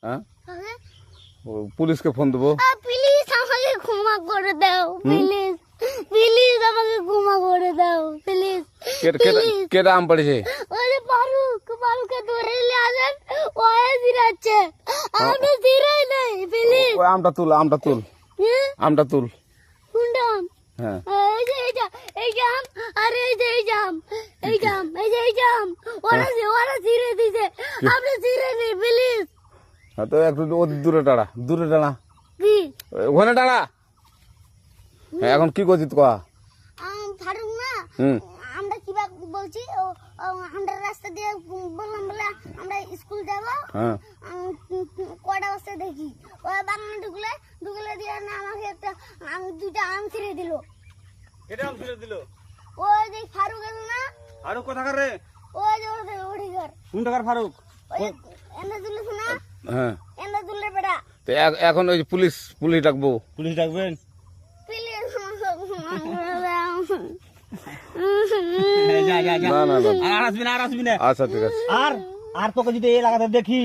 হ্যাঁ পুলিশকে ফোন দেবো। প্লিজ আমাকে ক্ষমা করে দাও, প্লিজ প্লিজ আমাকে ক্ষমা করে দাও প্লিজ। কেটা আম পড়েছে? ওই যে ফারুককে ধরে নিয়ে আসেন, ও জিরাচ্ছে, আমি জিরাই নাই, প্লিজ। ওই আমটা তুল আমটা তুল কোনটা আম? হ্যাঁ এই যে এই জাম, আর এই যে এই জাম, এই জাম ওরা জিরে দিছে, আপনি জিরে নেই প্লিজ। হ্যাঁ তো একটু দূরে টাড়া কি ওখানে টাড়া। হ্যাঁ এখন কি করছিস কয়া? ফারুক না, আমরা কিবা বলছি, আমরা রাস্তা দিয়ে বললাম বলে আমরা স্কুল যাব, হ্যাঁ কয়টা বস্তা দেখি ওই বাগানে ঢুকলে দিয়ে না আমাকে একটা দুইটা আম ছিঁড়ে দিল। এটা আম ছিঁড়ে দিল? ওই যে ফারুক আছে না, ফারুক কোথাকার রে? ওই যে ওঠিকার কোন টাকার ফারুক? এনে তুলিস না, হ্যাঁ এনে তুললে বেটা। তো এখন ওই পুলিশ ডাকবো। পুলিশ ডাকবেন? প্লিজ যা না আর আসবি না। আচ্ছা ঠিক আছে। আর তোকে যদি এই লাগাতে দেখি,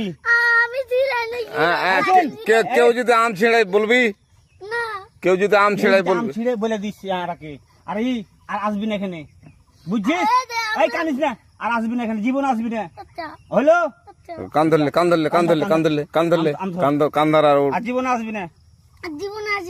আমি ছিঁড়াই নাকি কেউ যদি আম ছিঁড়াই বলবি, না, কেউ যদি আম ছিঁড়াই আম বলবি। ছিঁড়ে বলে দিচ্ছি আরাকে, আর আসবি না এখানে, বুঝছিস? এই কানিস না, আর আসবি না এখানে, জীবন আসবি না, আচ্ছা হলো? আচ্ছা, কান ধরলে কান্দার আর আর জীবন আসবি না। জীবন আজ